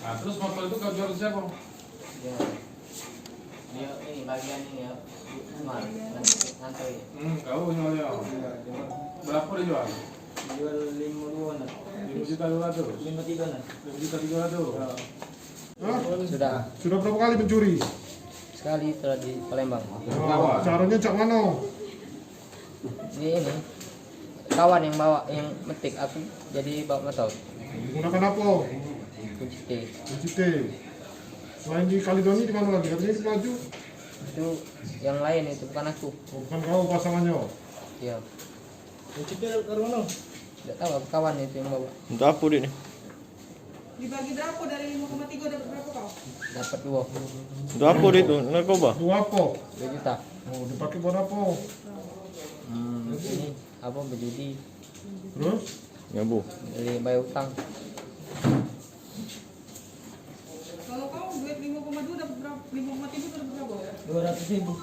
Nah, terus motor itu kau jual ke siapa? Ya. Dia ini bagian ini ya. Santai. Kau jualnya. Berapa dijual? Jual 5 5 juta 200. 5 nah. 5 juta 300. Sudah. Sudah berapa kali mencuri? Sekali telah di Palembang. Oh, caranya cak mana? Ini kawan yang bawa yang metik aku jadi bawa motor. Menggunakan apa? Kunci T. Kunci T. Selain di Kaledoni di mana lagi? Katanya di Pelaju. Itu yang lain itu bukan aku. Oh, bukan kau pasangannya. Iya. Kunci T dari mana? Tidak tahu kawan itu yang bawa. Untuk apa dia nih? Dibagi berapa dari 5,3 dapat berapa kau? Dapat 2 Untuk apa dia itu? Narkoba? Dua apa? juta. Oh, dipakai buat apa? Ini apa berjudi Terus? Ya bu. dari bayar utang. Kalau kau duit 5,2 dapat berapa? 5,3 dapat berapa? 200.000. 2.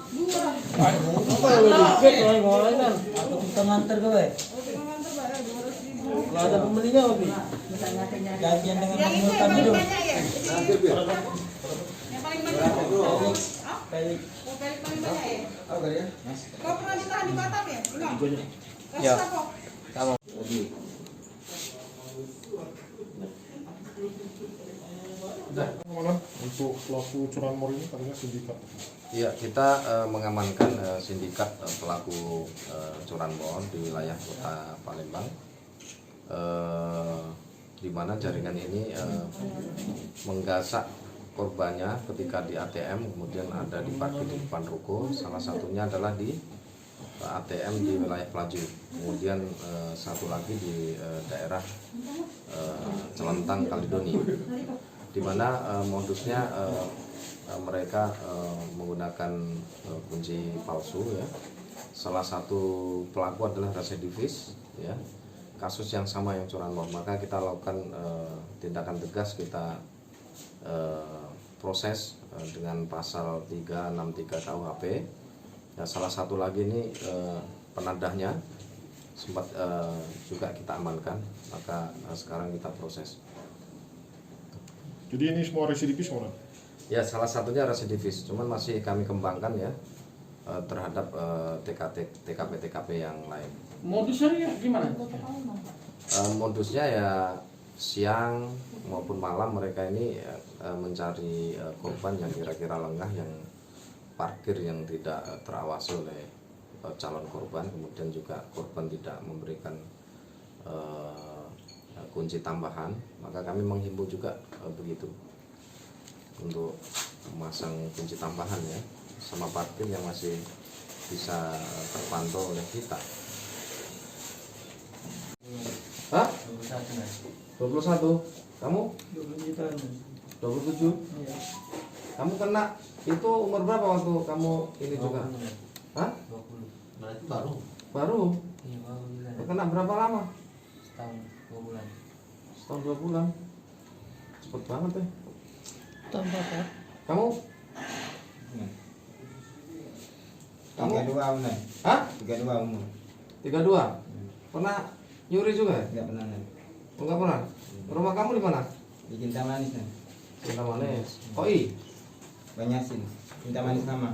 Apa ya dikit lah ngoleh kan. Aku bisa nganter kowe. Oh, cuma nganter bayar 200.000. Kalau ada pembelinya apa? Janjian dengan Yang itu mengulurkan yang paling hidup. banyak ya? Yang paling banyak? Hah? Pelik. Oh, paling banyak ya? Kau pernah ditahan di Batam ya? Enggak? Kasus Ya. apa? Sama. Mana? Untuk pelaku curanmor ini katanya sindikat. Iya, kita mengamankan sindikat pelaku curanmor di wilayah Kota Palembang, di mana jaringan ini menggasak korbannya ketika di ATM, kemudian ada diparkir di depan ruko. Salah satunya adalah di ATM di wilayah Pelaju, kemudian satu lagi di daerah Celentang Kaledoni, di mana modusnya mereka menggunakan kunci palsu ya. Salah satu pelaku adalah residivis ya, kasus yang sama yang curanmor, maka kita lakukan tindakan tegas, kita proses dengan pasal 363 KUHP. Ya, salah satu lagi ini penadahnya sempat juga kita amankan, maka sekarang kita proses. Jadi ini semua residivis mana? Ya, salah satunya residivis, cuman masih kami kembangkan ya terhadap TKP yang lain. Modusnya gimana? Modusnya ya siang maupun malam mereka ini mencari korban yang kira-kira lengah, yang parkir yang tidak terawasi oleh calon korban, kemudian juga korban tidak memberikan kunci tambahan, maka kami menghimbau juga begitu untuk memasang kunci tambahan ya, sama parkir yang masih bisa terpantau oleh kita. Hah? 21. Kamu? 27. Iya. Kamu kena itu umur berapa waktu kamu ini juga? Hah? 20. Berarti baru. Baru? Iya, baru bulan. Kena berapa lama? Setahun 2 bulan. Setahun 2 bulan. Cepet banget ya. Tambah apa? Kamu? Kamu? 32 umur. Hah? 32 umur. 32? Pernah nyuri juga? Enggak pernah nih. Enggak pernah? Rumah kamu di mana? Di Cinta Manis nih. Cinta Manis. Koi? Banyasin. Cinta Manis nama.